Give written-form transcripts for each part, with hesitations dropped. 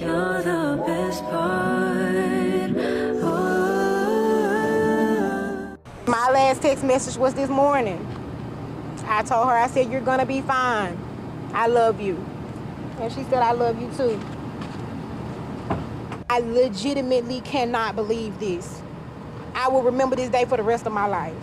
You're the best part. Oh. My last text message was this morning. I told her, I said, you're gonna be fine. I love you. And she said, I love you too. I legitimately cannot believe this. I will remember this day for the rest of my life.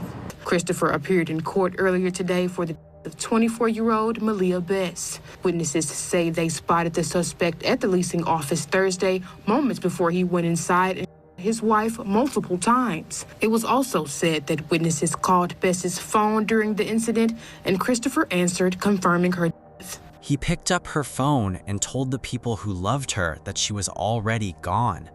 Christopher appeared in court earlier today for the 24-year-old Malia Bess. Witnesses say they spotted the suspect at the leasing office Thursday, moments before he went inside and his wife multiple times. It was also said that witnesses called Bess's phone during the incident, and Christopher answered, confirming her death. He picked up her phone and told the people who loved her that she was already gone.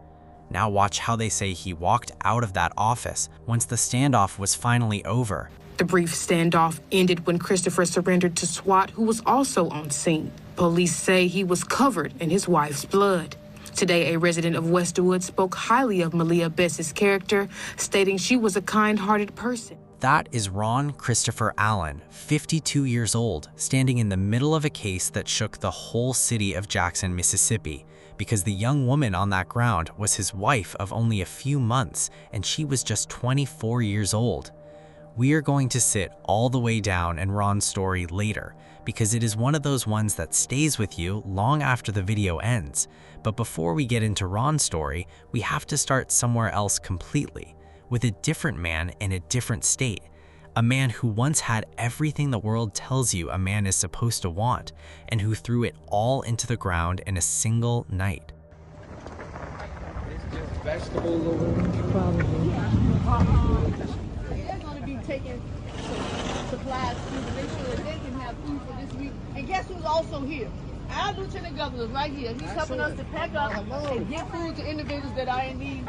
Now watch how they say he walked out of that office once the standoff was finally over. The brief standoff ended when Christopher surrendered to SWAT, who was also on scene. Police say he was covered in his wife's blood. Today, a resident of Westwood spoke highly of Malia Bess's character, stating she was a kind-hearted person. That is Ron Christopher Allen, 52 years old, standing in the middle of a case that shook the whole city of Jackson, Mississippi, because the young woman on that ground was his wife of only a few months, and she was just 24 years old. We are going to sit all the way down in Ron's story later, because it is one of those ones that stays with you long after the video ends. But before we get into Ron's story, we have to start somewhere else completely, with a different man in a different state. A man who once had everything the world tells you a man is supposed to want, and who threw it all into the ground in a single night. It's just vegetables over probably. They're going to be taking supplies to make sure that they can have food for this week. And guess who's also here? Our lieutenant governor is right here. He's helping us to pack up and give food to individuals that are in need.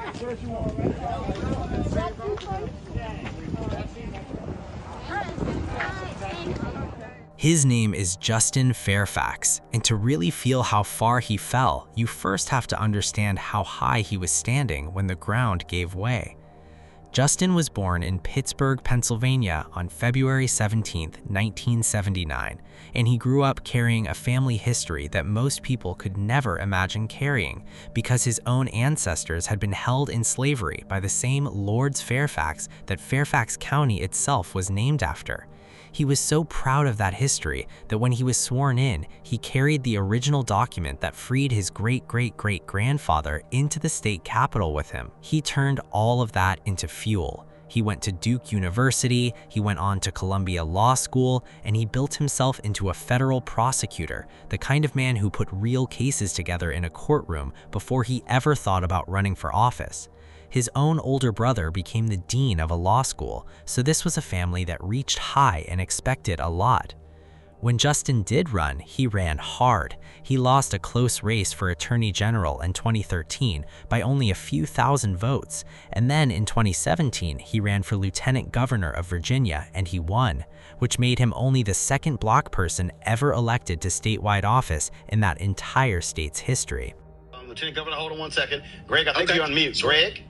His name is Justin Fairfax, and to really feel how far he fell, you first have to understand how high he was standing when the ground gave way. Justin was born in Pittsburgh, Pennsylvania on February 17, 1979, and he grew up carrying a family history that most people could never imagine carrying because his own ancestors had been held in slavery by the same Lords Fairfax that Fairfax County itself was named after. He was so proud of that history that when he was sworn in, he carried the original document that freed his great-great-great-grandfather into the state capitol with him. He turned all of that into fuel. He went to Duke University, he went on to Columbia Law School, and he built himself into a federal prosecutor, the kind of man who put real cases together in a courtroom before he ever thought about running for office. His own older brother became the dean of a law school, so this was a family that reached high and expected a lot. When Justin did run, he ran hard. He lost a close race for Attorney General in 2013 by only a few thousand votes, and then in 2017 he ran for Lieutenant Governor of Virginia and he won, which made him only the second Black person ever elected to statewide office in that entire state's history. Lieutenant Governor, hold on 1 second. Greg, I think you're on mute. Greg?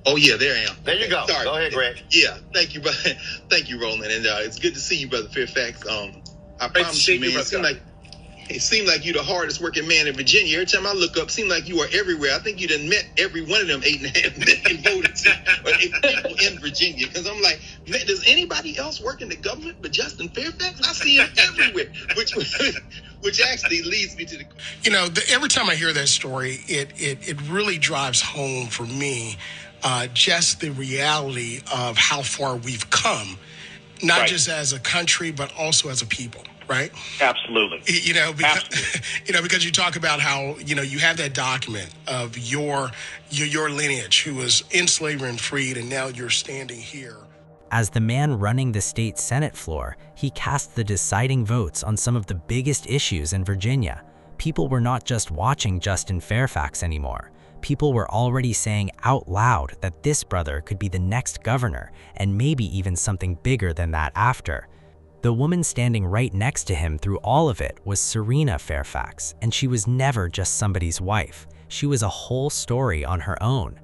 Oh, yeah, there I am. There you go. Sorry. Go ahead, Greg. Yeah, thank you, brother. Thank you, Roland. And it's good to see you, Brother Fairfax. I promise you, man, it seemed like you're the hardest working man in Virginia. Every time I look up, it seemed like you are everywhere. I think you done met every one of them 8.5 million voters or people in Virginia. Because I'm like, man, does anybody else work in the government but Justin Fairfax? I see him everywhere, which actually leads me to the... You know, every time I hear that story, it really drives home for me just the reality of how far we've come, not just as a country, but also as a people, right? Absolutely. Because you talk about how, you have that document of your lineage who was in slavery and freed, and now you're standing here. As the man running the state Senate floor, he cast the deciding votes on some of the biggest issues in Virginia. People were not just watching Justin Fairfax anymore. People were already saying out loud that this brother could be the next governor, and maybe even something bigger than that after. The woman standing right next to him through all of it was Serena Fairfax, and she was never just somebody's wife. She was a whole story on her own.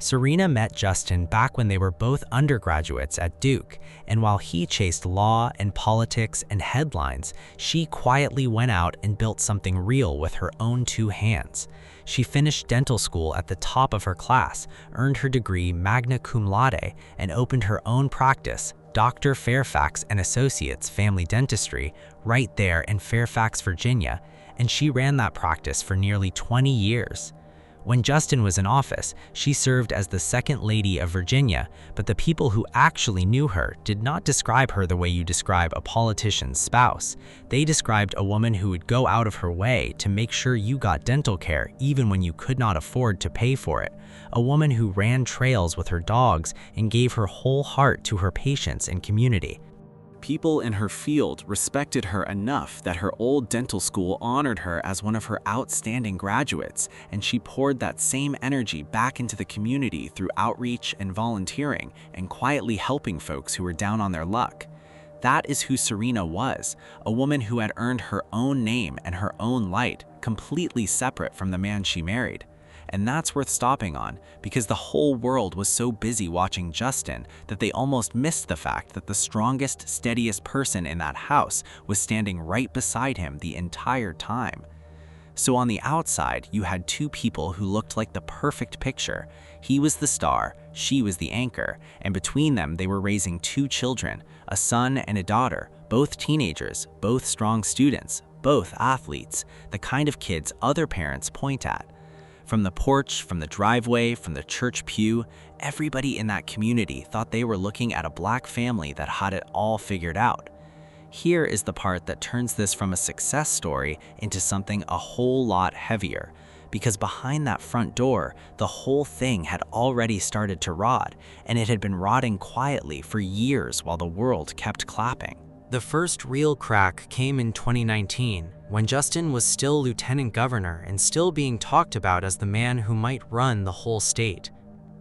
Serena met Justin back when they were both undergraduates at Duke, and while he chased law and politics and headlines, she quietly went out and built something real with her own 2 hands. She finished dental school at the top of her class, earned her degree magna cum laude, and opened her own practice, Dr. Fairfax and Associates Family Dentistry, right there in Fairfax, Virginia, and she ran that practice for nearly 20 years. When Justin was in office, she served as the Second Lady of Virginia, but the people who actually knew her did not describe her the way you describe a politician's spouse. They described a woman who would go out of her way to make sure you got dental care even when you could not afford to pay for it. A woman who ran trails with her dogs and gave her whole heart to her patients and community. People in her field respected her enough that her old dental school honored her as one of her outstanding graduates, and she poured that same energy back into the community through outreach and volunteering and quietly helping folks who were down on their luck. That is who Serena was, a woman who had earned her own name and her own light, completely separate from the man she married. And that's worth stopping on, because the whole world was so busy watching Justin that they almost missed the fact that the strongest, steadiest person in that house was standing right beside him the entire time. So on the outside, you had 2 people who looked like the perfect picture. He was the star, she was the anchor, and between them they were raising 2 children, a son and a daughter, both teenagers, both strong students, both athletes, the kind of kids other parents point at. From the porch, from the driveway, from the church pew, everybody in that community thought they were looking at a Black family that had it all figured out. Here is the part that turns this from a success story into something a whole lot heavier, because behind that front door, the whole thing had already started to rot, and it had been rotting quietly for years while the world kept clapping. The first real crack came in 2019, when Justin was still lieutenant governor and still being talked about as the man who might run the whole state.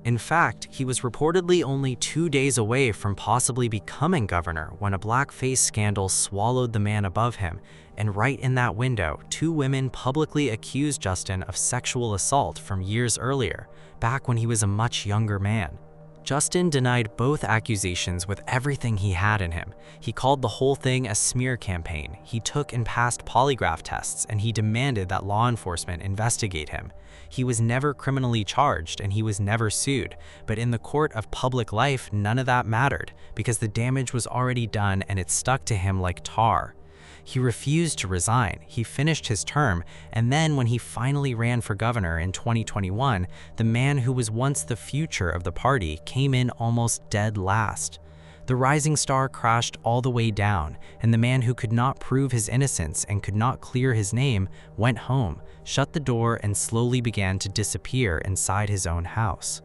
In fact, he was reportedly only 2 days away from possibly becoming governor when a blackface scandal swallowed the man above him, and right in that window, 2 women publicly accused Justin of sexual assault from years earlier, back when he was a much younger man. Justin denied both accusations with everything he had in him. He called the whole thing a smear campaign. He took and passed polygraph tests, and he demanded that law enforcement investigate him. He was never criminally charged, and he was never sued. But in the court of public life, none of that mattered, because the damage was already done and it stuck to him like tar. He refused to resign. He finished his term, and then when he finally ran for governor in 2021, the man who was once the future of the party came in almost dead last. The rising star crashed all the way down, and the man who could not prove his innocence and could not clear his name went home, shut the door, and slowly began to disappear inside his own house.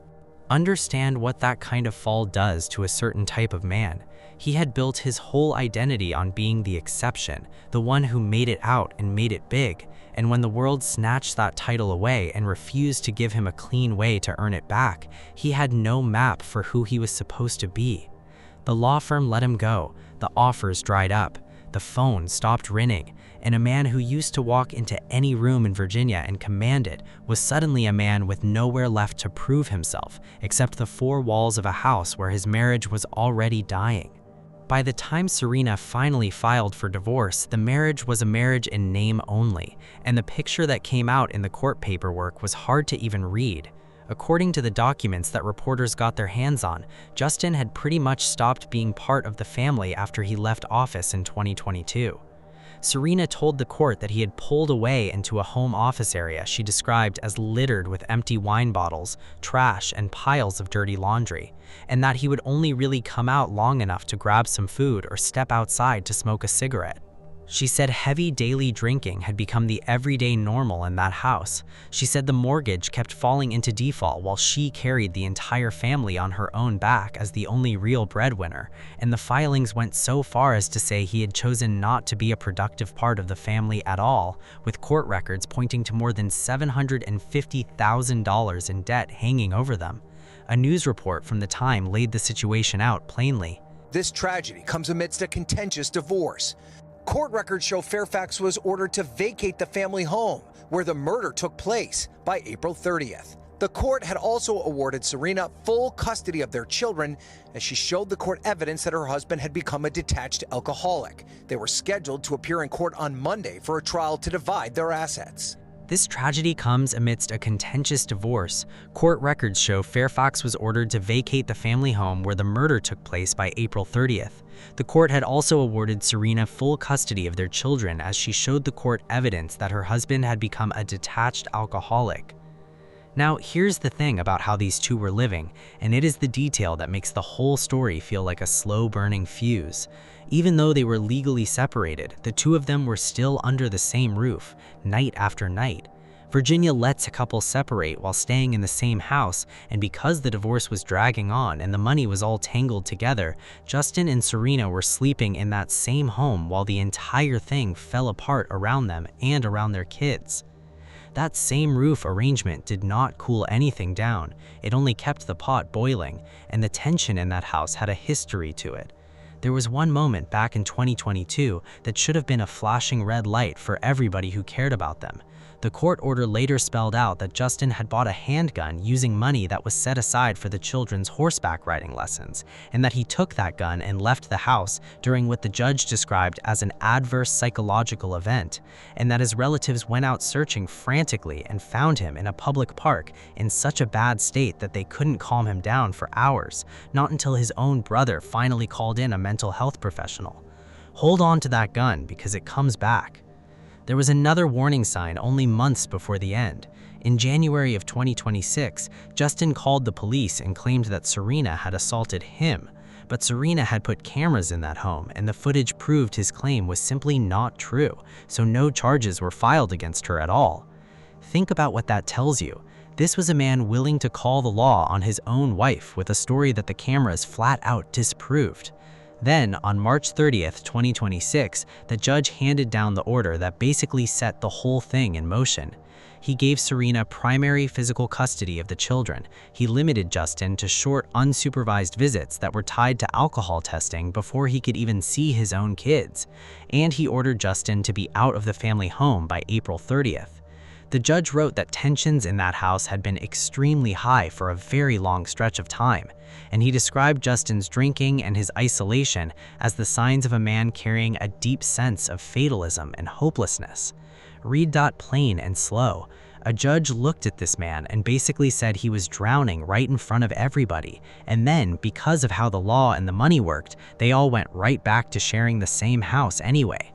Understand what that kind of fall does to a certain type of man. He had built his whole identity on being the exception, the one who made it out and made it big, and when the world snatched that title away and refused to give him a clean way to earn it back, he had no map for who he was supposed to be. The law firm let him go, the offers dried up, the phone stopped ringing, and a man who used to walk into any room in Virginia and command it was suddenly a man with nowhere left to prove himself except the 4 walls of a house where his marriage was already dying. By the time Serena finally filed for divorce, the marriage was a marriage in name only, and the picture that came out in the court paperwork was hard to even read. According to the documents that reporters got their hands on, Justin had pretty much stopped being part of the family after he left office in 2022. Serena told the court that he had pulled away into a home office area she described as littered with empty wine bottles, trash, and piles of dirty laundry, and that he would only really come out long enough to grab some food or step outside to smoke a cigarette. She said heavy daily drinking had become the everyday normal in that house. She said the mortgage kept falling into default while she carried the entire family on her own back as the only real breadwinner, and the filings went so far as to say he had chosen not to be a productive part of the family at all, with court records pointing to more than $750,000 in debt hanging over them. A news report from the time laid the situation out plainly. This tragedy comes amidst a contentious divorce. Court records show Fairfax was ordered to vacate the family home where the murder took place by April 30th. The court had also awarded Serena full custody of their children as she showed the court evidence that her husband had become a detached alcoholic. They were scheduled to appear in court on Monday for a trial to divide their assets. This tragedy comes amidst a contentious divorce. Court records show Fairfax was ordered to vacate the family home where the murder took place by April 30th. The court had also awarded Serena full custody of their children as she showed the court evidence that her husband had become a detached alcoholic. Now, here's the thing about how these two were living, and it is the detail that makes the whole story feel like a slow-burning fuse. Even though they were legally separated, the two of them were still under the same roof, night after night. Virginia lets a couple separate while staying in the same house, and because the divorce was dragging on and the money was all tangled together, Justin and Serena were sleeping in that same home while the entire thing fell apart around them and around their kids. That same roof arrangement did not cool anything down. It only kept the pot boiling, and the tension in that house had a history to it. There was one moment back in 2022 that should have been a flashing red light for everybody who cared about them. The court order later spelled out that Justin had bought a handgun using money that was set aside for the children's horseback riding lessons, and that he took that gun and left the house during what the judge described as an adverse psychological event, and that his relatives went out searching frantically and found him in a public park in such a bad state that they couldn't calm him down for hours, not until his own brother finally called in a mental health professional. Hold on to that gun because it comes back. There was another warning sign only months before the end. In January of 2026, Justin called the police and claimed that Serena had assaulted him. But Serena had put cameras in that home, and the footage proved his claim was simply not true, so no charges were filed against her at all. Think about what that tells you. This was a man willing to call the law on his own wife with a story that the cameras flat out disproved. Then, on March 30th, 2026, the judge handed down the order that basically set the whole thing in motion. He gave Serena primary physical custody of the children. He limited Justin to short, unsupervised visits that were tied to alcohol testing before he could even see his own kids. And he ordered Justin to be out of the family home by April 30th. The judge wrote that tensions in that house had been extremely high for a very long stretch of time, and he described Justin's drinking and his isolation as the signs of a man carrying a deep sense of fatalism and hopelessness. Read that plain and slow. A judge looked at this man and basically said he was drowning right in front of everybody, and then, because of how the law and the money worked, they all went right back to sharing the same house anyway.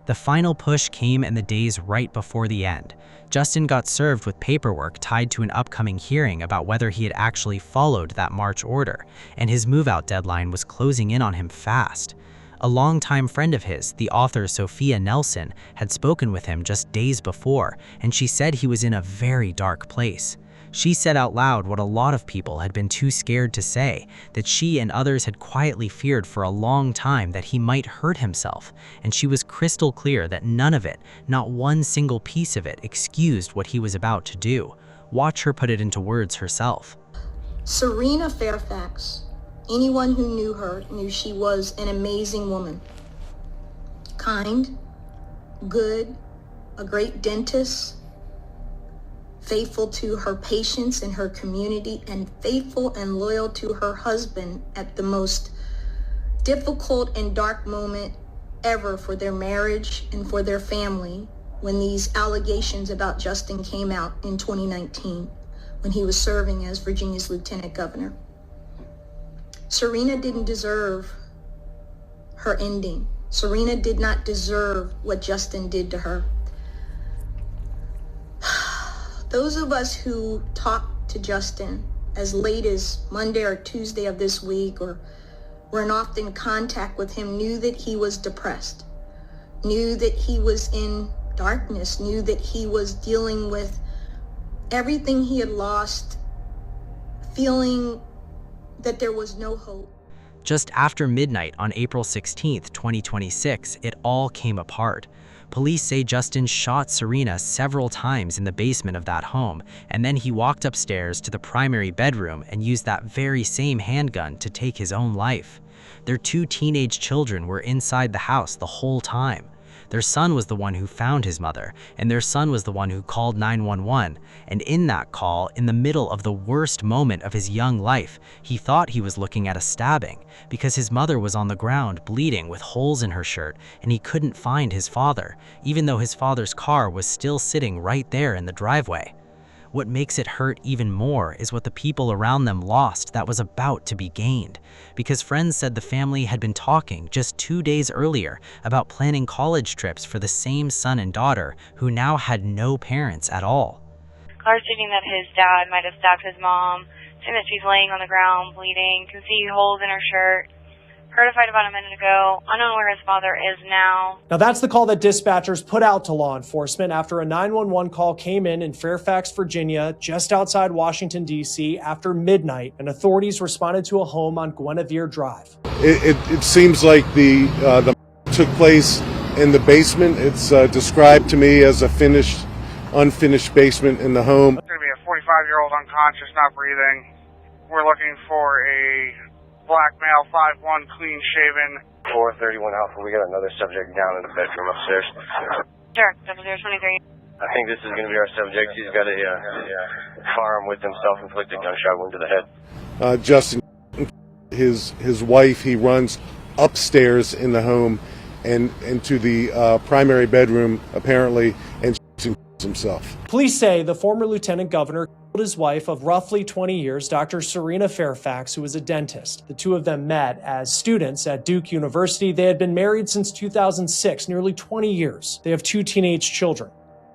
The final push came in the days right before the end. Justin got served with paperwork tied to an upcoming hearing about whether he had actually followed that March order, and his move-out deadline was closing in on him fast. A longtime friend of his, the author Sophia Nelson, had spoken with him just days before, and she said he was in a very dark place. She said out loud what a lot of people had been too scared to say, that she and others had quietly feared for a long time that he might hurt himself, and she was crystal clear that none of it, not one single piece of it, excused what he was about to do. Watch her put it into words herself. Serena Fairfax, anyone who knew her knew she was an amazing woman. Kind, good, a great dentist, faithful to her patients and her community, and faithful and loyal to her husband at the most difficult and dark moment ever for their marriage and for their family when these allegations about Justin came out in 2019 when he was serving as Virginia's lieutenant governor. Serena didn't deserve her ending. Serena did not deserve what Justin did to her. Those of us who talked to Justin as late as Monday or Tuesday of this week or were in often contact with him knew that he was depressed, knew that he was in darkness, knew that he was dealing with everything he had lost, feeling that there was no hope. Just after midnight on April 16th, 2026, it all came apart. Police say Justin shot Serena several times in the basement of that home, and then he walked upstairs to the primary bedroom and used that very same handgun to take his own life. Their two teenage children were inside the house the whole time. Their son was the one who found his mother, and their son was the one who called 911. And in that call, in the middle of the worst moment of his young life, he thought he was looking at a stabbing, because his mother was on the ground bleeding with holes in her shirt, and he couldn't find his father, even though his father's car was still sitting right there in the driveway. What makes it hurt even more is what the people around them lost that was about to be gained, because friends said the family had been talking just 2 days earlier about planning college trips for the same son and daughter who now had no parents at all. Cars stating that his dad might have stabbed his mom, saying that she's laying on the ground bleeding, can see holes in her shirt. Heard a fight about a minute ago, unknown where his father is now. Now that's the call that dispatchers put out to law enforcement after a 911 call came in Fairfax, Virginia, just outside Washington, D.C. after midnight, and authorities responded to a home on Guinevere Drive. It seems like the took place in the basement. It's described to me as a unfinished basement in the home. It's going to be a 45-year-old unconscious, not breathing. We're looking for a black male, 5'1", clean shaven. 431 Alpha, we got another subject down in the bedroom upstairs. Sure, 0023. I think this is going to be our subject. He's got a firearm with him, self-inflicted gunshot wound to the head. Justin, his wife, he runs upstairs in the home and into the primary bedroom, apparently, and shoots himself. Police say the former lieutenant governor killed his wife of roughly 20 years, Dr. Serena Fairfax, who was a dentist. The two of them met as students at Duke University. They had been married since 2006, nearly 20 years. They have 2 teenage children,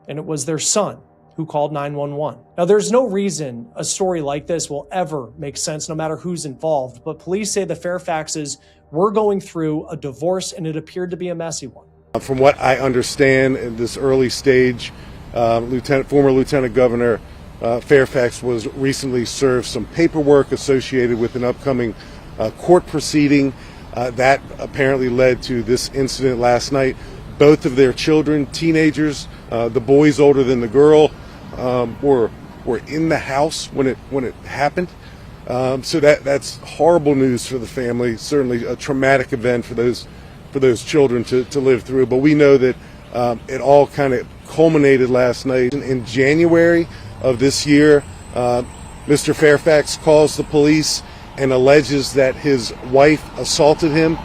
and it was their son who called 911. Now, there's no reason a story like this will ever make sense, no matter who's involved, but police say the Fairfaxes were going through a divorce, and it appeared to be a messy one. From what I understand in this early stage, former Lieutenant Governor Fairfax was recently served some paperwork associated with an upcoming court proceeding that apparently led to this incident last night. Both of their children, teenagers, the boys older than the girl, were in the house when it happened. So that's horrible news for the family. Certainly a traumatic event for those children to live through. But we know that it all kind of culminated last night. In January of this year, Mr. Fairfax calls the police and alleges that his wife assaulted him.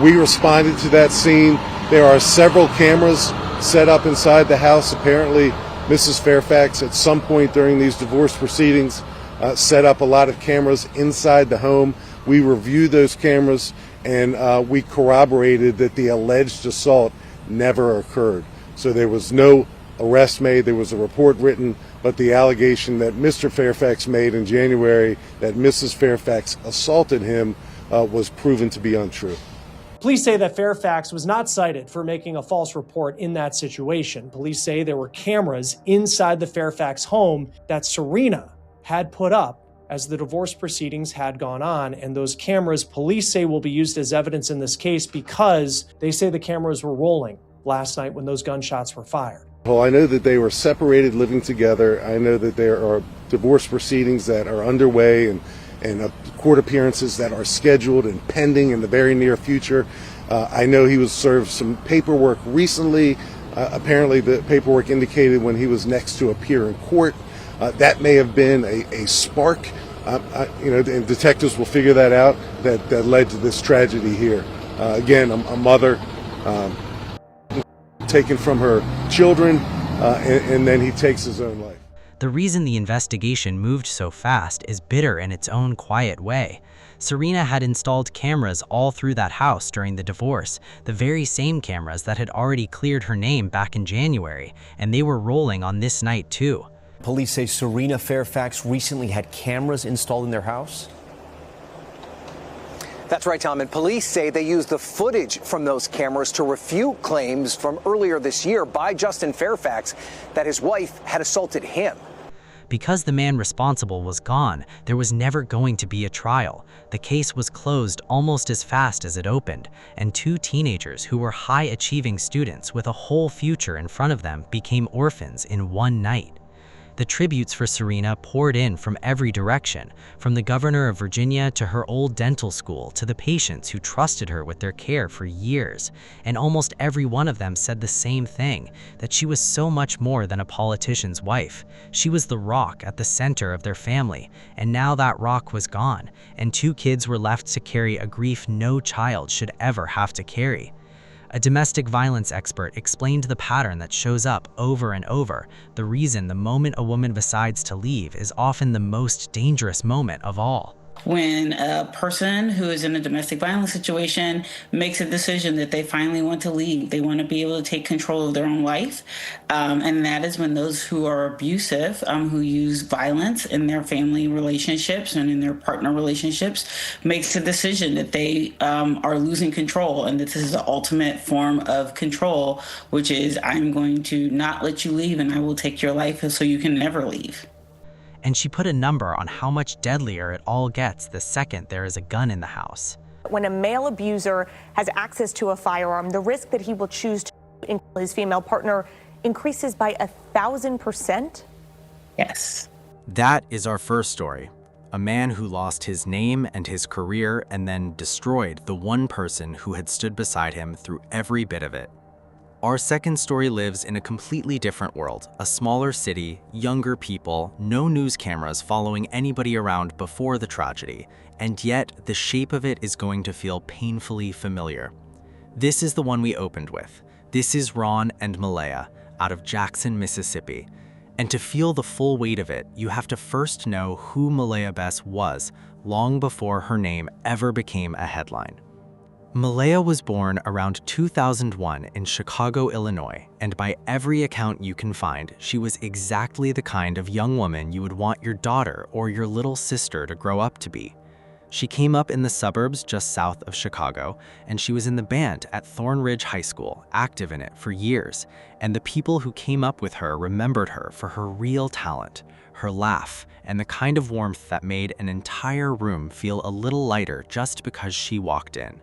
We responded to that scene. There are several cameras set up inside the house. Apparently, Mrs. Fairfax, at some point during these divorce proceedings, set up a lot of cameras inside the home. We reviewed those cameras, and we corroborated that the alleged assault never occurred. So there was no arrest made. There was a report written, but the allegation that Mr. Fairfax made in January that Mrs. Fairfax assaulted him was proven to be untrue. Police say that Fairfax was not cited for making a false report in that situation. Police say there were cameras inside the Fairfax home that Serena had put up as the divorce proceedings had gone on, and those cameras, police say, will be used as evidence in this case because they say the cameras were rolling last night when those gunshots were fired. Well, I know that they were separated, living together. I know that there are divorce proceedings that are underway and court appearances that are scheduled and pending in the very near future. I know he was served some paperwork recently. Apparently the paperwork indicated when he was next to appear in court. That may have been a spark, and detectives will figure that out, that led to this tragedy here. Again, a mother taken from her children, and then he takes his own life. The reason the investigation moved so fast is bitter in its own quiet way. Serena had installed cameras all through that house during the divorce, the very same cameras that had already cleared her name back in January, and they were rolling on this night too. Police say Serena Fairfax recently had cameras installed in their house. That's right, Tom. And police say they used the footage from those cameras to refute claims from earlier this year by Justin Fairfax that his wife had assaulted him. Because the man responsible was gone, there was never going to be a trial. The case was closed almost as fast as it opened, and 2 teenagers who were high-achieving students with a whole future in front of them became orphans in one night. The tributes for Serena poured in from every direction, from the governor of Virginia to her old dental school to the patients who trusted her with their care for years. And almost every one of them said the same thing, that she was so much more than a politician's wife. She was the rock at the center of their family, and now that rock was gone, and 2 kids were left to carry a grief no child should ever have to carry. A domestic violence expert explained the pattern that shows up over and over. The reason the moment a woman decides to leave is often the most dangerous moment of all. When a person who is in a domestic violence situation makes a decision that they finally want to leave, they want to be able to take control of their own life. And that is when those who are abusive, who use violence in their family relationships and in their partner relationships, makes a decision that they are losing control and that this is the ultimate form of control, which is, I'm going to not let you leave and I will take your life so you can never leave. And she put a number on how much deadlier it all gets the second there is a gun in the house. When a male abuser has access to a firearm, the risk that he will choose to kill his female partner increases by 1,000%. Yes. That is our first story. A man who lost his name and his career and then destroyed the one person who had stood beside him through every bit of it. Our second story lives in a completely different world, a smaller city, younger people, no news cameras following anybody around before the tragedy, and yet the shape of it is going to feel painfully familiar. This is the one we opened with. This is Ron and Malaya out of Jackson, Mississippi. And to feel the full weight of it, you have to first know who Malaya Bess was long before her name ever became a headline. Malaya was born around 2001 in Chicago, Illinois, and by every account you can find, she was exactly the kind of young woman you would want your daughter or your little sister to grow up to be. She came up in the suburbs just south of Chicago, and she was in the band at Thornridge High School, active in it for years, and the people who came up with her remembered her for her real talent, her laugh, and the kind of warmth that made an entire room feel a little lighter just because she walked in.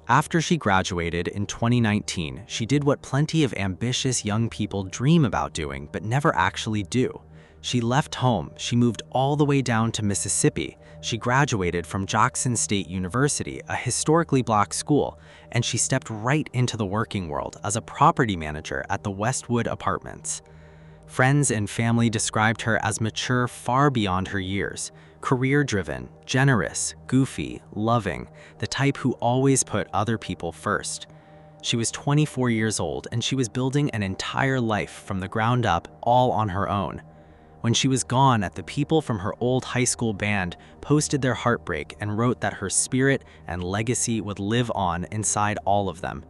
After she graduated in 2019, she did what plenty of ambitious young people dream about doing but never actually do. She left home, she moved all the way down to Mississippi, she graduated from Jackson State University, a historically black school, and she stepped right into the working world as a property manager at the Westwood Apartments. Friends and family described her as mature far beyond her years. Career-driven, generous, goofy, loving, the type who always put other people first. She was 24 years old and she was building an entire life from the ground up, all on her own. When she was gone, the people from her old high school band posted their heartbreak and wrote that her spirit and legacy would live on inside all of them.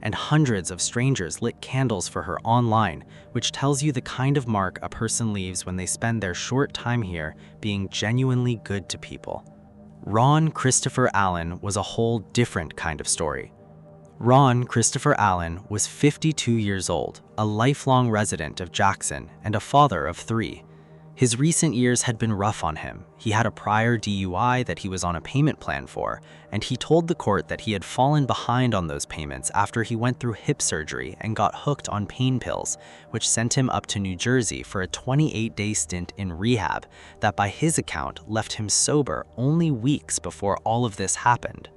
And hundreds of strangers lit candles for her online, which tells you the kind of mark a person leaves when they spend their short time here being genuinely good to people. Ron Christopher Allen was a whole different kind of story. Ron Christopher Allen was 52 years old, a lifelong resident of Jackson, and a father of 3. His recent years had been rough on him. He had a prior DUI that he was on a payment plan for, and he told the court that he had fallen behind on those payments after he went through hip surgery and got hooked on pain pills, which sent him up to New Jersey for a 28-day stint in rehab that by his account left him sober only weeks before all of this happened.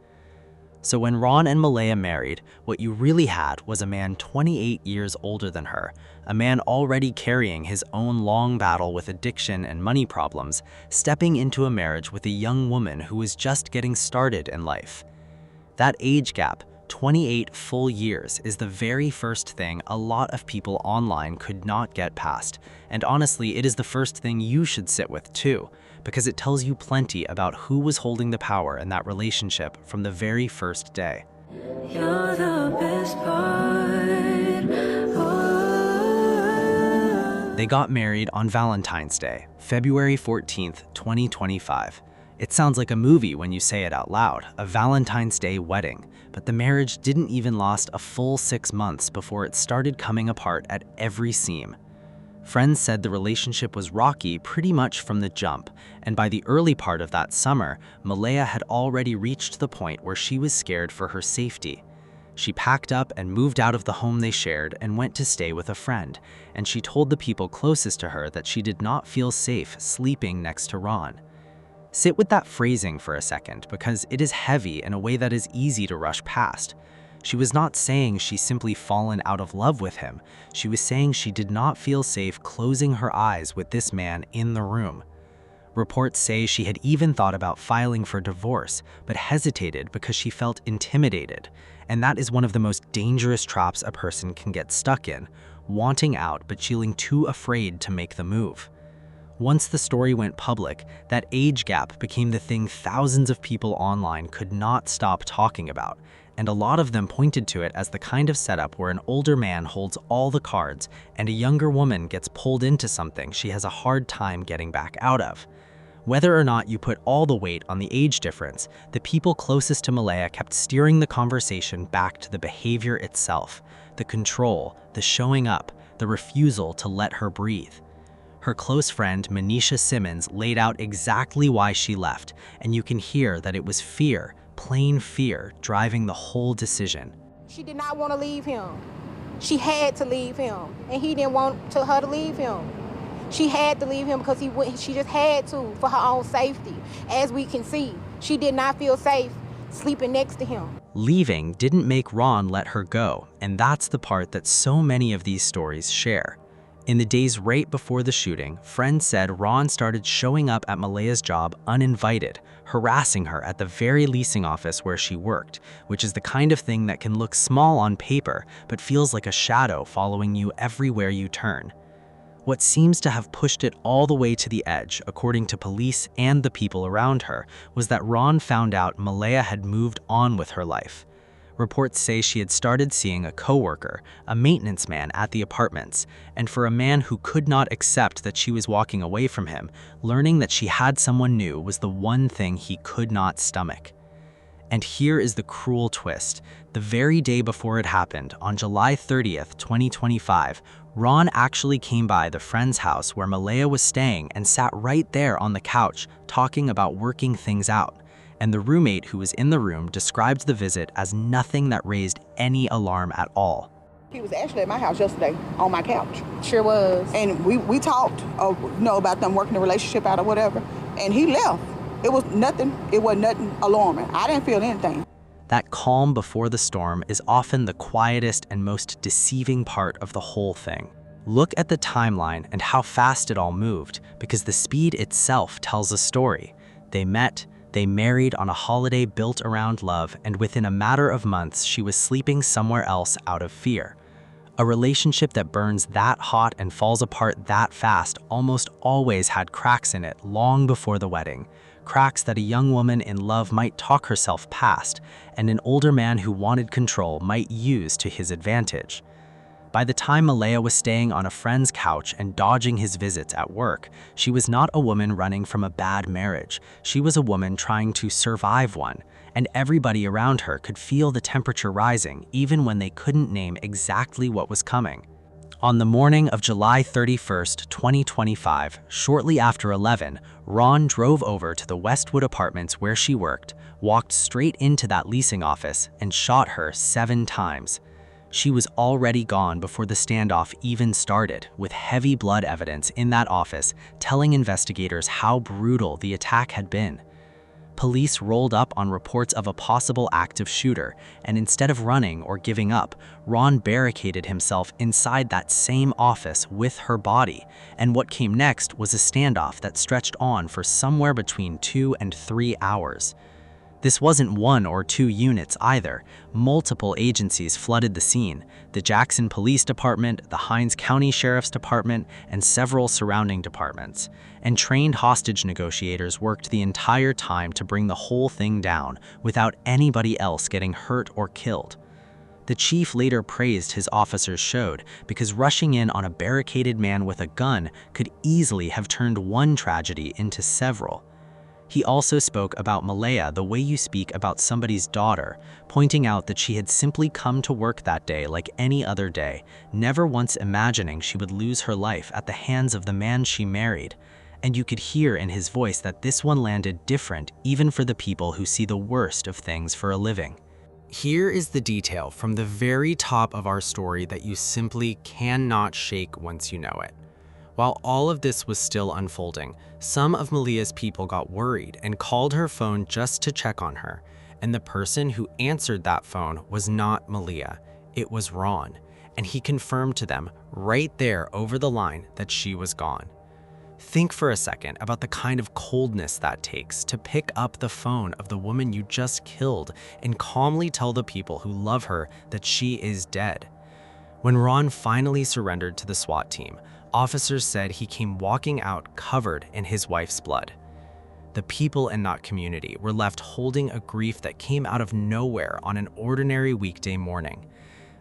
So when Ron and Malaya married, what you really had was a man 28 years older than her, a man already carrying his own long battle with addiction and money problems, stepping into a marriage with a young woman who was just getting started in life. That age gap, 28 full years, is the very first thing a lot of people online could not get past, and honestly, it is the first thing you should sit with too, because it tells you plenty about who was holding the power in that relationship from the very first day. You're the best part. They got married on Valentine's Day, February 14th, 2025. It sounds like a movie when you say it out loud, a Valentine's Day wedding, but the marriage didn't even last a full 6 months before it started coming apart at every seam. Friends said the relationship was rocky pretty much from the jump, and by the early part of that summer, Malaya had already reached the point where she was scared for her safety. She packed up and moved out of the home they shared and went to stay with a friend, and she told the people closest to her that she did not feel safe sleeping next to Ron. Sit with that phrasing for a second, because it is heavy in a way that is easy to rush past. She was not saying she simply fallen out of love with him. She was saying she did not feel safe closing her eyes with this man in the room. Reports say she had even thought about filing for divorce, but hesitated because she felt intimidated. And that is one of the most dangerous traps a person can get stuck in, wanting out but feeling too afraid to make the move. Once the story went public, that age gap became the thing thousands of people online could not stop talking about, and a lot of them pointed to it as the kind of setup where an older man holds all the cards and a younger woman gets pulled into something she has a hard time getting back out of. Whether or not you put all the weight on the age difference, the people closest to Malaya kept steering the conversation back to the behavior itself, the control, the showing up, the refusal to let her breathe. Her close friend, Manisha Simmons, laid out exactly why she left, and you can hear that it was fear, plain fear, driving the whole decision. She did not want to leave him. She had to leave him, and he didn't want her to leave him. She had to leave him because she just had to for her own safety. As we can see, she did not feel safe sleeping next to him. Leaving didn't make Ron let her go, and that's the part that so many of these stories share. In the days right before the shooting, friends said Ron started showing up at Malaya's job uninvited, harassing her at the very leasing office where she worked, which is the kind of thing that can look small on paper but feels like a shadow following you everywhere you turn. What seems to have pushed it all the way to the edge, according to police and the people around her, was that Ron found out Malaya had moved on with her life. Reports say she had started seeing a coworker, a maintenance man at the apartments, and for a man who could not accept that she was walking away from him, learning that she had someone new was the one thing he could not stomach. And here is the cruel twist. The very day before it happened, on July 30th, 2025, Ron actually came by the friend's house where Malaya was staying and sat right there on the couch, talking about working things out. And the roommate who was in the room described the visit as nothing that raised any alarm at all. He was actually at my house yesterday on my couch. Sure was. And we talked about them working the relationship out or whatever. And he left. It wasn't nothing alarming. I didn't feel anything. That calm before the storm is often the quietest and most deceiving part of the whole thing. Look at the timeline and how fast it all moved, because the speed itself tells a story. They met, they married on a holiday built around love, and within a matter of months, she was sleeping somewhere else out of fear. A relationship that burns that hot and falls apart that fast almost always had cracks in it long before the wedding. Cracks that a young woman in love might talk herself past, and an older man who wanted control might use to his advantage. By the time Malaya was staying on a friend's couch and dodging his visits at work, she was not a woman running from a bad marriage. She was a woman trying to survive one, and everybody around her could feel the temperature rising even when they couldn't name exactly what was coming. On the morning of July 31st, 2025, shortly after 11, Ron drove over to the Westwood apartments where she worked, walked straight into that leasing office, and shot her 7 times. She was already gone before the standoff even started, with heavy blood evidence in that office telling investigators how brutal the attack had been. Police rolled up on reports of a possible active shooter, and instead of running or giving up, Ron barricaded himself inside that same office with her body, and what came next was a standoff that stretched on for somewhere between 2 and 3 hours. This wasn't 1 or 2 units either. Multiple agencies flooded the scene: the Jackson Police Department, the Hinds County Sheriff's Department, and several surrounding departments. And trained hostage negotiators worked the entire time to bring the whole thing down without anybody else getting hurt or killed. The chief later praised his officers showed, because rushing in on a barricaded man with a gun could easily have turned one tragedy into several. He also spoke about Malaya the way you speak about somebody's daughter, pointing out that she had simply come to work that day like any other day, never once imagining she would lose her life at the hands of the man she married. And you could hear in his voice that this one landed different even for the people who see the worst of things for a living. Here is the detail from the very top of our story that you simply cannot shake once you know it. While all of this was still unfolding, some of Malia's people got worried and called her phone just to check on her. And the person who answered that phone was not Malia, it was Ron. And he confirmed to them right there over the line that she was gone. Think for a second about the kind of coldness that takes to pick up the phone of the woman you just killed and calmly tell the people who love her that she is dead. When Ron finally surrendered to the SWAT team, officers said he came walking out covered in his wife's blood. The people in that community were left holding a grief that came out of nowhere on an ordinary weekday morning.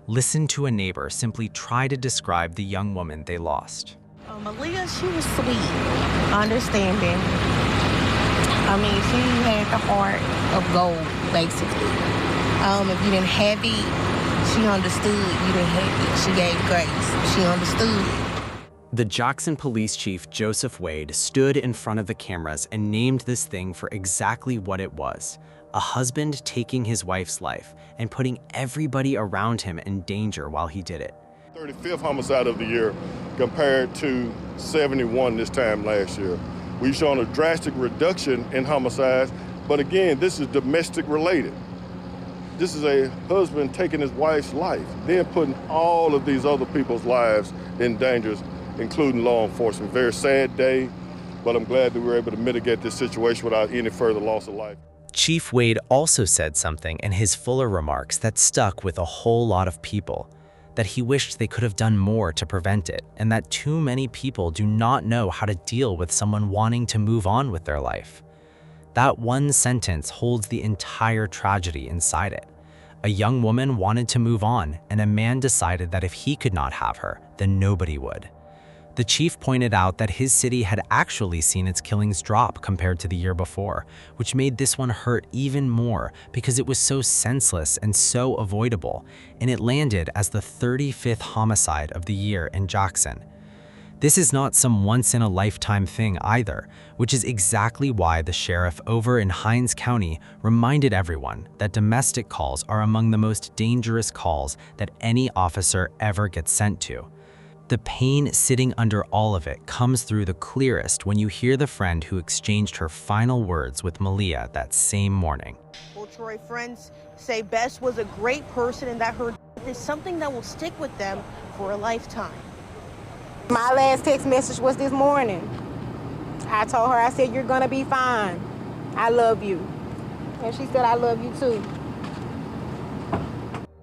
Listen to a neighbor simply try to describe the young woman they lost. Malia, she was sweet, understanding. I mean, she had the heart of gold, basically. If you didn't have it, she understood you didn't have it. She gave grace. She understood. The Jackson police chief, Joseph Wade, stood in front of the cameras and named this thing for exactly what it was: a husband taking his wife's life and putting everybody around him in danger while he did it. 35th homicide of the year compared to 71 this time last year. We've shown a drastic reduction in homicides, but again, this is domestic related. This is a husband taking his wife's life, then putting all of these other people's lives in danger, including law enforcement. Very sad day, but I'm glad that we were able to mitigate this situation without any further loss of life. Chief Wade also said something in his fuller remarks that stuck with a whole lot of people, that he wished they could have done more to prevent it, and that too many people do not know how to deal with someone wanting to move on with their life. That one sentence holds the entire tragedy inside it. A young woman wanted to move on, and a man decided that if he could not have her, then nobody would. The chief pointed out that his city had actually seen its killings drop compared to the year before, which made this one hurt even more because it was so senseless and so avoidable, and it landed as the 35th homicide of the year in Jackson. This is not some once-in-a-lifetime thing either, which is exactly why the sheriff over in Hinds County reminded everyone that domestic calls are among the most dangerous calls that any officer ever gets sent to. The pain sitting under all of it comes through the clearest when you hear the friend who exchanged her final words with Malia that same morning. Well, Troy, friends say Bess was a great person and that her death is something that will stick with them for a lifetime. My last text message was this morning. I told her, I said, "You're gonna be fine. I love you." And she said, "I love you too."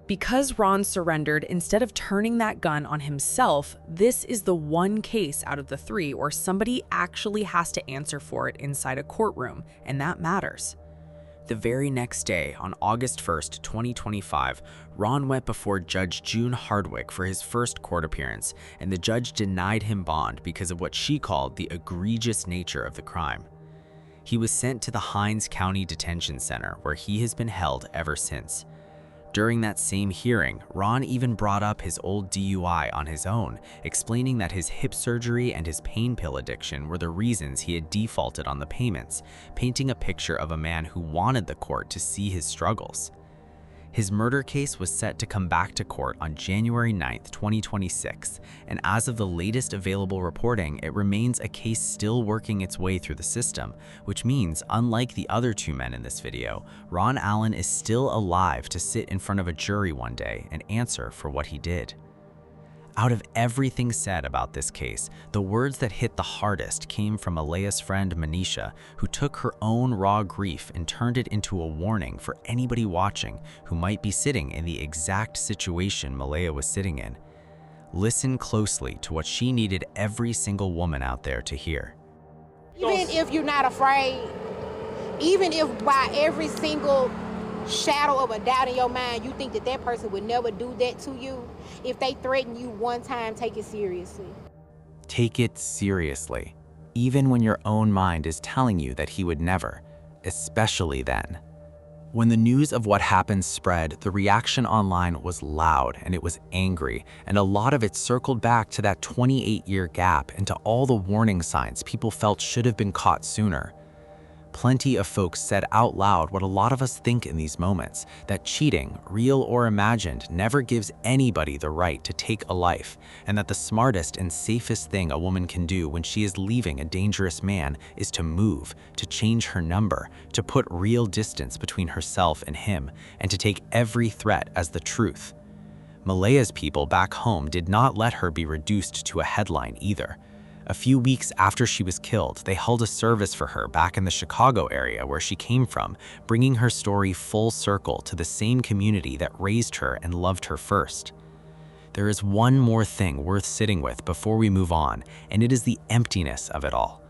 Because Ron surrendered, instead of turning that gun on himself, this is the one case out of the three where somebody actually has to answer for it inside a courtroom, and that matters. The very next day, on August 1st, 2025, Ron went before Judge June Hardwick for his first court appearance, and the judge denied him bond because of what she called the egregious nature of the crime. He was sent to the Hinds County Detention Center, where he has been held ever since. During that same hearing, Ron even brought up his old DUI on his own, explaining that his hip surgery and his pain pill addiction were the reasons he had defaulted on the payments, painting a picture of a man who wanted the court to see his struggles. His murder case was set to come back to court on January 9th, 2026, and as of the latest available reporting, it remains a case still working its way through the system, which means, unlike the other two men in this video, Ron Allen is still alive to sit in front of a jury one day and answer for what he did. Out of everything said about this case, the words that hit the hardest came from Malia's friend Manisha, who took her own raw grief and turned it into a warning for anybody watching who might be sitting in the exact situation Malia was sitting in. Listen closely to what she needed every single woman out there to hear. Even if you're not afraid, even if by every single shadow of a doubt in your mind, you think that that person would never do that to you, if they threaten you one time, take it seriously. Take it seriously, even when your own mind is telling you that he would never, especially then. When the news of what happened spread, the reaction online was loud and it was angry, and a lot of it circled back to that 28-year gap and to all the warning signs people felt should have been caught sooner. Plenty of folks said out loud what a lot of us think in these moments, that cheating, real or imagined, never gives anybody the right to take a life, and that the smartest and safest thing a woman can do when she is leaving a dangerous man is to move, to change her number, to put real distance between herself and him, and to take every threat as the truth. Malaya's people back home did not let her be reduced to a headline either. A few weeks after she was killed, they held a service for her back in the Chicago area where she came from, bringing her story full circle to the same community that raised her and loved her first. There is one more thing worth sitting with before we move on, and it is the emptiness of it all.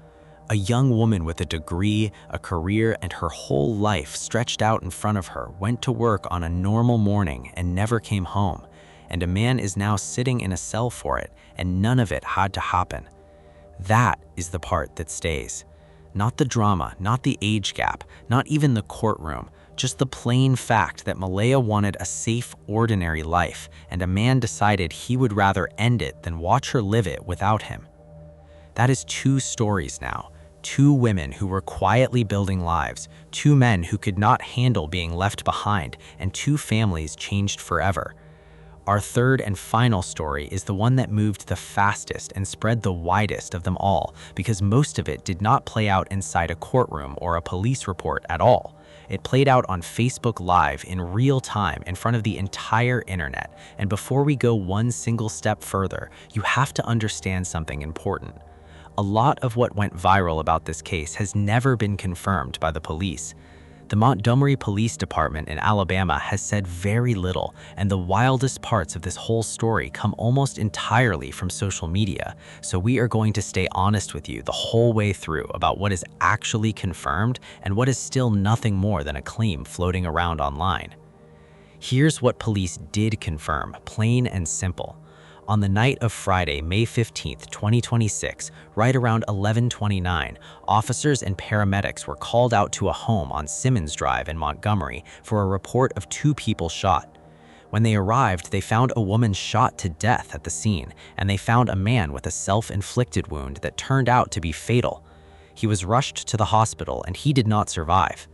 A young woman with a degree, a career, and her whole life stretched out in front of her went to work on a normal morning and never came home, and a man is now sitting in a cell for it, and none of it had to happen. That is the part that stays. Not the drama, not the age gap, not even the courtroom, just the plain fact that Malaya wanted a safe, ordinary life, and a man decided he would rather end it than watch her live it without him. That is two stories now. Two women who were quietly building lives, two men who could not handle being left behind, and two families changed forever. Our third and final story is the one that moved the fastest and spread the widest of them all, because most of it did not play out inside a courtroom or a police report at all. It played out on Facebook Live in real time in front of the entire internet. And before we go one single step further, you have to understand something important. A lot of what went viral about this case has never been confirmed by the police. The Montgomery Police Department in Alabama has said very little, and the wildest parts of this whole story come almost entirely from social media, so we are going to stay honest with you the whole way through about what is actually confirmed and what is still nothing more than a claim floating around online. Here's what police did confirm, plain and simple. On the night of Friday, May 15, 2026, right around 11:29, officers and paramedics were called out to a home on Simmons Drive in Montgomery for a report of two people shot. When they arrived, they found a woman shot to death at the scene, and they found a man with a self-inflicted wound that turned out to be fatal. He was rushed to the hospital, and he did not survive.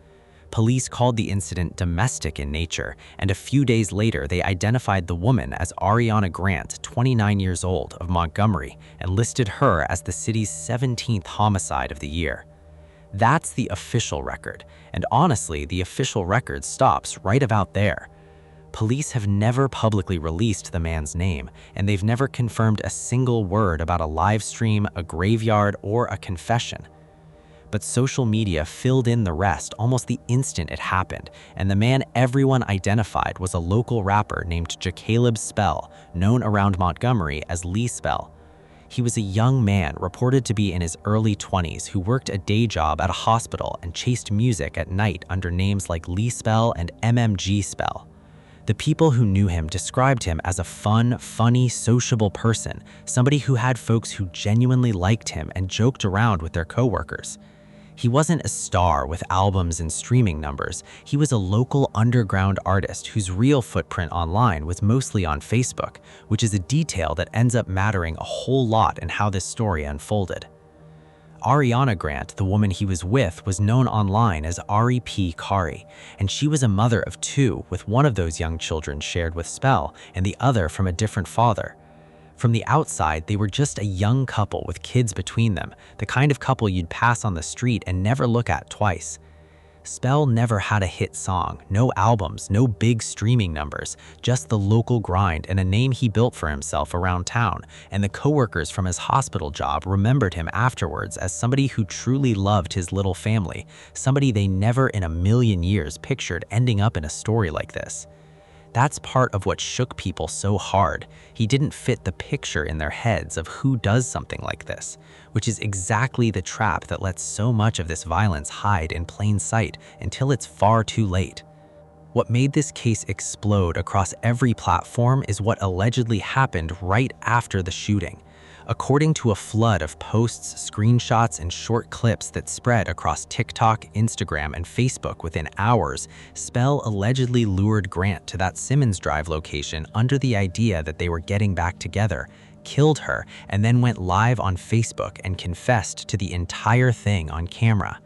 Police called the incident domestic in nature, and a few days later they identified the woman as Ariana Grant, 29 years old, of Montgomery, and listed her as the city's 17th homicide of the year. That's the official record, and honestly, the official record stops right about there. Police have never publicly released the man's name, and they've never confirmed a single word about a live stream, a graveyard, or a confession. But social media filled in the rest almost the instant it happened, and the man everyone identified was a local rapper named Jacaleb Spell, known around Montgomery as Lee Spell. He was a young man reported to be in his early 20s who worked a day job at a hospital and chased music at night under names like Lee Spell and MMG Spell. The people who knew him described him as a fun, funny, sociable person, somebody who had folks who genuinely liked him and joked around with their coworkers. He wasn't a star with albums and streaming numbers. He was a local underground artist whose real footprint online was mostly on Facebook, which is a detail that ends up mattering a whole lot in how this story unfolded. Ariana Grant, the woman he was with, was known online as Ari P. Kari, and she was a mother of two, with one of those young children shared with Spell and the other from a different father. From the outside, they were just a young couple with kids between them, the kind of couple you'd pass on the street and never look at twice. Spell never had a hit song, no albums, no big streaming numbers, just the local grind and a name he built for himself around town, and the coworkers from his hospital job remembered him afterwards as somebody who truly loved his little family, somebody they never in a million years pictured ending up in a story like this. That's part of what shook people so hard. He didn't fit the picture in their heads of who does something like this, which is exactly the trap that lets so much of this violence hide in plain sight until it's far too late. What made this case explode across every platform is what allegedly happened right after the shooting. According to a flood of posts, screenshots, and short clips that spread across TikTok, Instagram, and Facebook within hours, Spell allegedly lured Grant to that Simmons Drive location under the idea that they were getting back together, killed her, and then went live on Facebook and confessed to the entire thing on camera.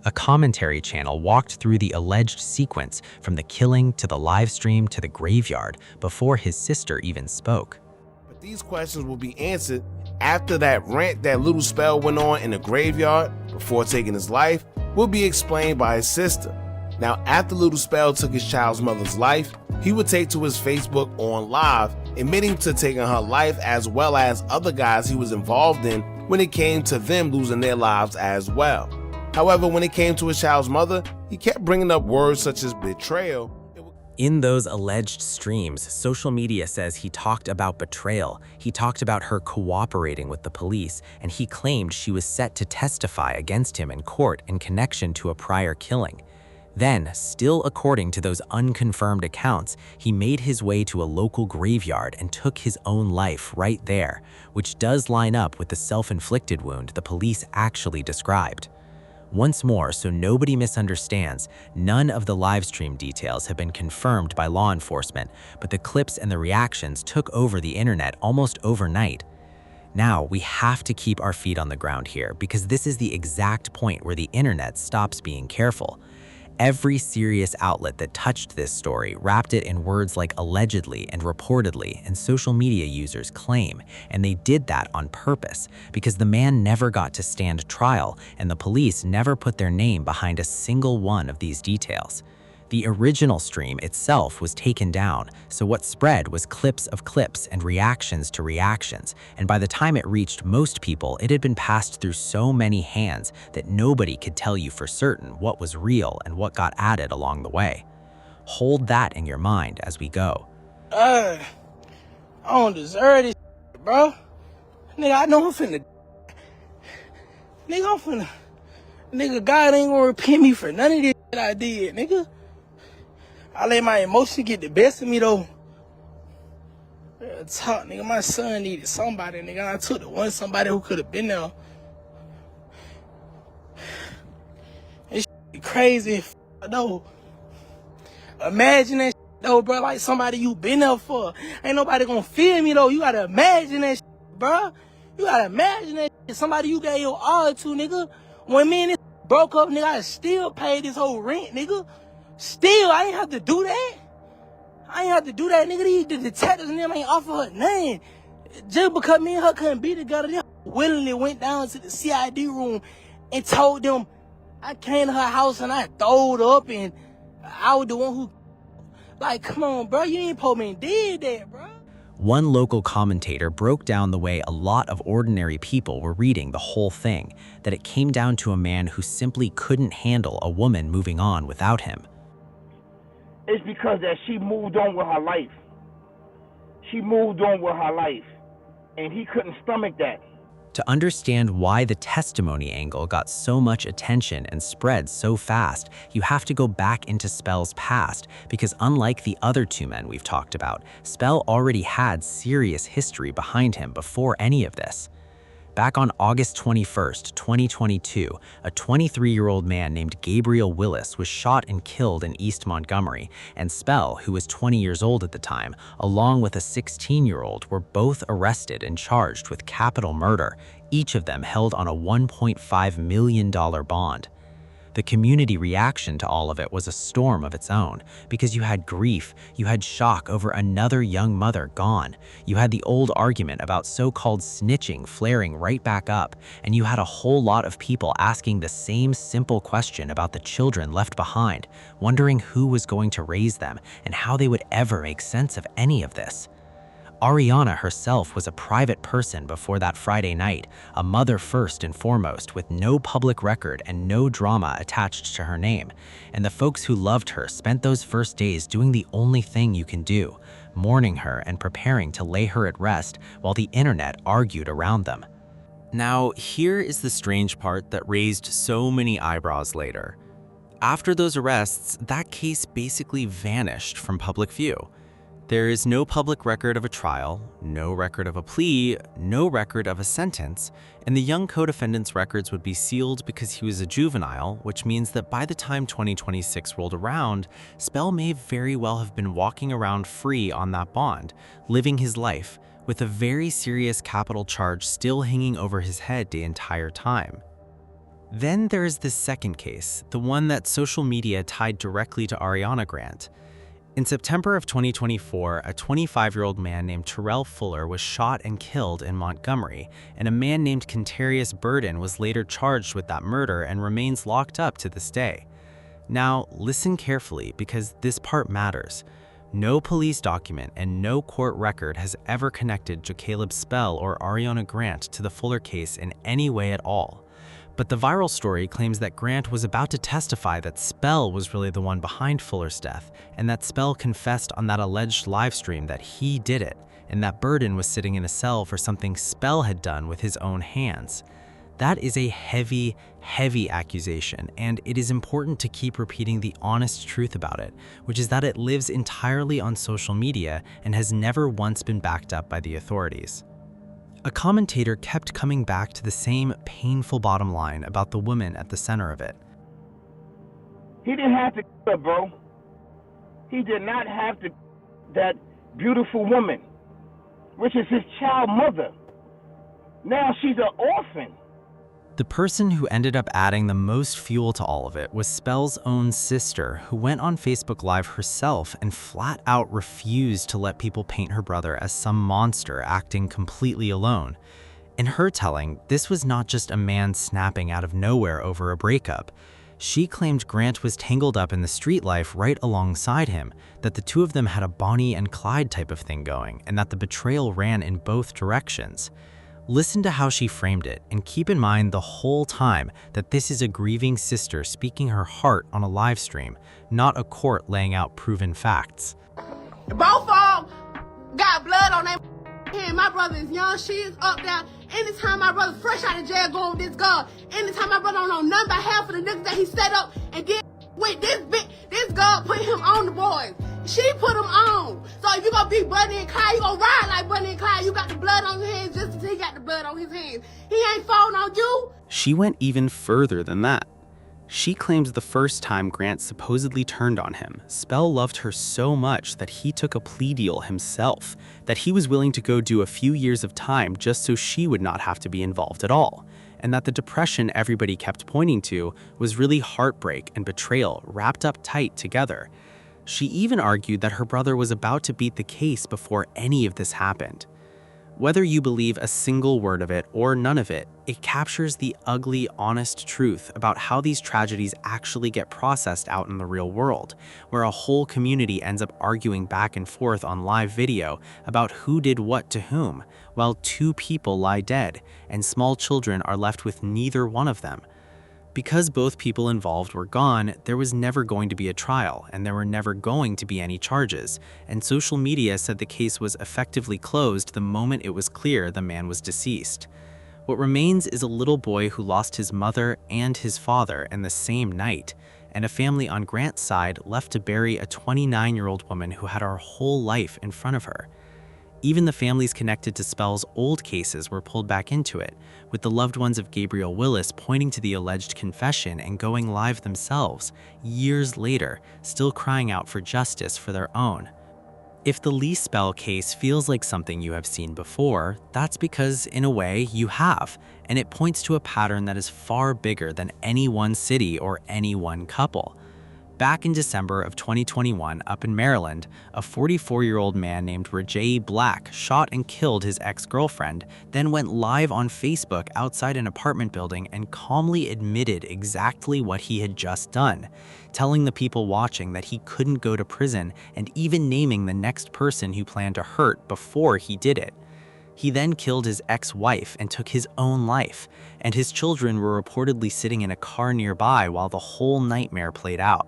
A commentary channel walked through the alleged sequence from the killing to the live stream to the graveyard before his sister even spoke. But these questions will be answered after that rant that Little Spell went on in the graveyard before taking his life will be explained by his sister. Now, after Little Spell took his child's mother's life, he would take to his Facebook on live, admitting to taking her life as well as other guys he was involved in when it came to them losing their lives as well. However, when it came to his child's mother, he kept bringing up words such as betrayal. In those alleged streams, social media says he talked about betrayal, he talked about her cooperating with the police, and he claimed she was set to testify against him in court in connection to a prior killing. Then, still according to those unconfirmed accounts, he made his way to a local graveyard and took his own life right there, which does line up with the self-inflicted wound the police actually described. Once more, so nobody misunderstands, none of the livestream details have been confirmed by law enforcement, but the clips and the reactions took over the internet almost overnight. Now, we have to keep our feet on the ground here because this is the exact point where the internet stops being careful. Every serious outlet that touched this story wrapped it in words like allegedly and reportedly, and social media users claim, and they did that on purpose because the man never got to stand trial and the police never put their name behind a single one of these details. The original stream itself was taken down, so what spread was clips of clips and reactions to reactions, and by the time it reached most people, it had been passed through so many hands that nobody could tell you for certain what was real and what got added along the way. Hold that in your mind as we go. I don't deserve this shit, bro. Nigga, I know I'm finna... Nigga, God ain't gonna repent me for none of this shit I did, nigga. I let my emotions get the best of me, though. Talk, nigga. My son needed somebody, nigga. I took the one somebody who could have been there. This shit crazy, though. Imagine that shit, though, bro. Like somebody you been there for. Ain't nobody gonna feel me, though. You gotta imagine that shit, bro. You gotta imagine that shit. Somebody you gave your all to, nigga. When me and this broke up, nigga, I still paid this whole rent, nigga. Still, I ain't have to do that. Nigga. The detectives and them ain't offer her nothing. Just because me and her couldn't be together, they willingly went down to the CID room and told them I came to her house and I throwed up and I was the one who... Like, come on, bro. You ain't supposed to did that, bro. One local commentator broke down the way a lot of ordinary people were reading the whole thing, that it came down to a man who simply couldn't handle a woman moving on without him. It's because that she moved on with her life. And he couldn't stomach that. To understand why the testimony angle got so much attention and spread so fast, you have to go back into Spell's past, because unlike the other two men we've talked about, Spell already had serious history behind him before any of this. Back on August 21st, 2022, a 23-year-old man named Gabriel Willis was shot and killed in East Montgomery, and Spell, who was 20 years old at the time, along with a 16-year-old, were both arrested and charged with capital murder, each of them held on a $1.5 million bond. The community reaction to all of it was a storm of its own, because you had grief, you had shock over another young mother gone, you had the old argument about so-called snitching flaring right back up, and you had a whole lot of people asking the same simple question about the children left behind, wondering who was going to raise them and how they would ever make sense of any of this. Ariana herself was a private person before that Friday night, a mother first and foremost, with no public record and no drama attached to her name. And the folks who loved her spent those first days doing the only thing you can do, mourning her and preparing to lay her at rest while the internet argued around them. Now, here is the strange part that raised so many eyebrows later. After those arrests, that case basically vanished from public view. There is no public record of a trial, no record of a plea, no record of a sentence, and the young co-defendant's records would be sealed because he was a juvenile, which means that by the time 2026 rolled around, Spell may very well have been walking around free on that bond, living his life, with a very serious capital charge still hanging over his head the entire time. Then there is this second case, the one that social media tied directly to Ariana Grant. In September of 2024, a 25-year-old man named Terrell Fuller was shot and killed in Montgomery, and a man named Kentarius Burden was later charged with that murder and remains locked up to this day. Now, listen carefully because this part matters. No police document and no court record has ever connected Jakaleb Spell or Ariana Grant to the Fuller case in any way at all. But the viral story claims that Grant was about to testify that Spell was really the one behind Fuller's death, and that Spell confessed on that alleged livestream that he did it, and that Burden was sitting in a cell for something Spell had done with his own hands. That is a heavy, heavy accusation, and it is important to keep repeating the honest truth about it, which is that it lives entirely on social media and has never once been backed up by the authorities. A commentator kept coming back to the same painful bottom line about the woman at the center of it. He didn't have to kill her, bro. He did not have to that beautiful woman, which is his child mother. Now she's an orphan. The person who ended up adding the most fuel to all of it was Spell's own sister, who went on Facebook Live herself and flat out refused to let people paint her brother as some monster acting completely alone. In her telling, this was not just a man snapping out of nowhere over a breakup. She claimed Grant was tangled up in the street life right alongside him, that the two of them had a Bonnie and Clyde type of thing going, and that the betrayal ran in both directions. Listen to how she framed it, and keep in mind the whole time that this is a grieving sister speaking her heart on a live stream, not a court laying out proven facts. Both of them got blood on their hand. My brother is young, she is up there. Anytime my brother fresh out of jail going with this girl, anytime my brother don't know nothing about half of the niggas that he set up and get with this girl put him on the boys. She put him on. So if you gonna be Bunny and Clyde, you gonna ride like Bunny and Clyde. You got the blood on your hands just as he got the blood on his hands. He ain't falling on you. She went even further than that. She claims the first time Grant supposedly turned on him, Spell loved her so much that he took a plea deal himself, that he was willing to go do a few years of time just so she would not have to be involved at all, and that the depression everybody kept pointing to was really heartbreak and betrayal wrapped up tight together. She even argued that her brother was about to beat the case before any of this happened. Whether you believe a single word of it or none of it, it captures the ugly, honest truth about how these tragedies actually get processed out in the real world, where a whole community ends up arguing back and forth on live video about who did what to whom, while two people lie dead, and small children are left with neither one of them. Because both people involved were gone, there was never going to be a trial, and there were never going to be any charges, and social media said the case was effectively closed the moment it was clear the man was deceased. What remains is a little boy who lost his mother and his father in the same night, and a family on Grant's side left to bury a 29-year-old woman who had her whole life in front of her. Even the families connected to Spell's old cases were pulled back into it, with the loved ones of Gabriel Willis pointing to the alleged confession and going live themselves, years later, still crying out for justice for their own. If the Lee Spell case feels like something you have seen before, that's because, in a way, you have, and it points to a pattern that is far bigger than any one city or any one couple. Back in December of 2021, up in Maryland, a 44-year-old man named Rajay Black shot and killed his ex-girlfriend, then went live on Facebook outside an apartment building and calmly admitted exactly what he had just done, telling the people watching that he couldn't go to prison and even naming the next person who planned to hurt before he did it. He then killed his ex-wife and took his own life, and his children were reportedly sitting in a car nearby while the whole nightmare played out.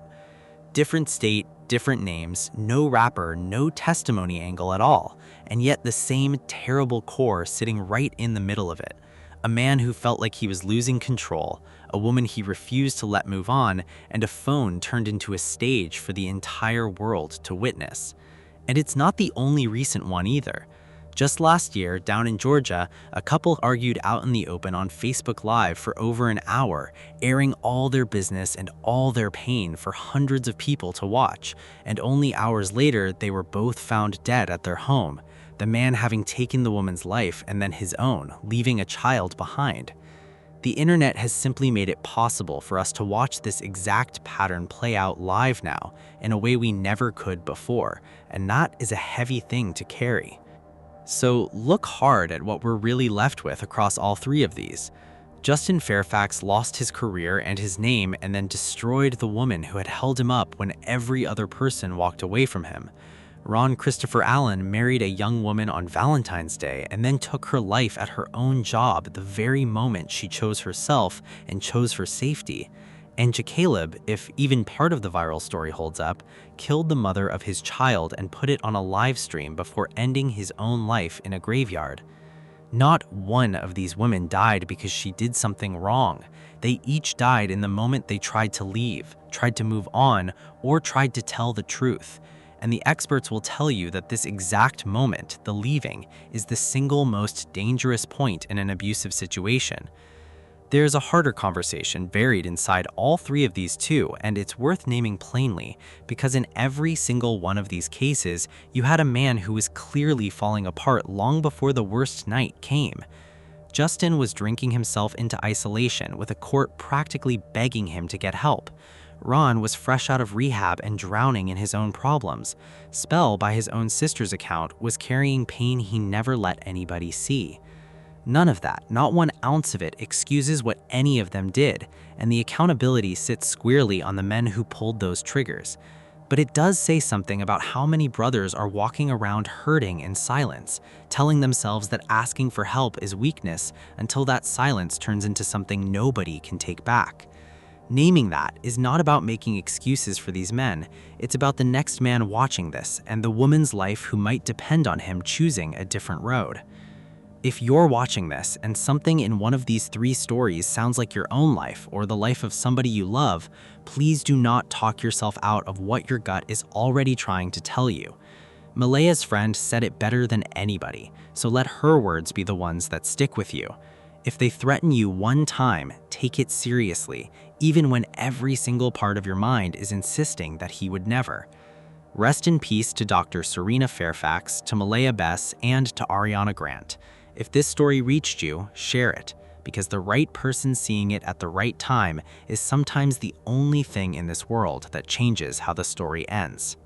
Different state, different names, no rapper, no testimony angle at all, and yet the same terrible core sitting right in the middle of it. A man who felt like he was losing control, a woman he refused to let move on, and a phone turned into a stage for the entire world to witness. And it's not the only recent one either. Just last year, down in Georgia, a couple argued out in the open on Facebook Live for over an hour, airing all their business and all their pain for hundreds of people to watch, and only hours later, they were both found dead at their home, the man having taken the woman's life and then his own, leaving a child behind. The internet has simply made it possible for us to watch this exact pattern play out live now in a way we never could before, and that is a heavy thing to carry. So look hard at what we're really left with across all three of these. Justin Fairfax lost his career and his name and then destroyed the woman who had held him up when every other person walked away from him. Ron Christopher Allen married a young woman on Valentine's Day and then took her life at her own job the very moment she chose herself and chose her safety. And Caleb, if even part of the viral story holds up, killed the mother of his child and put it on a live stream before ending his own life in a graveyard. Not one of these women died because she did something wrong. They each died in the moment they tried to leave, tried to move on, or tried to tell the truth. And the experts will tell you that this exact moment, the leaving, is the single most dangerous point in an abusive situation. There's a harder conversation buried inside all three of these too, and it's worth naming plainly, because in every single one of these cases, you had a man who was clearly falling apart long before the worst night came. Justin was drinking himself into isolation, with a court practically begging him to get help. Ron was fresh out of rehab and drowning in his own problems. Spell, by his own sister's account, was carrying pain he never let anybody see. None of that, not 1 ounce of it, excuses what any of them did, and the accountability sits squarely on the men who pulled those triggers. But it does say something about how many brothers are walking around hurting in silence, telling themselves that asking for help is weakness until that silence turns into something nobody can take back. Naming that is not about making excuses for these men, it's about the next man watching this and the woman's life who might depend on him choosing a different road. If you're watching this and something in one of these three stories sounds like your own life or the life of somebody you love, please do not talk yourself out of what your gut is already trying to tell you. Malaya's friend said it better than anybody, so let her words be the ones that stick with you. If they threaten you one time, take it seriously, even when every single part of your mind is insisting that he would never. Rest in peace to Dr. Serena Fairfax, to Malaya Bess, and to Ariana Grant. If this story reached you, share it, because the right person seeing it at the right time is sometimes the only thing in this world that changes how the story ends.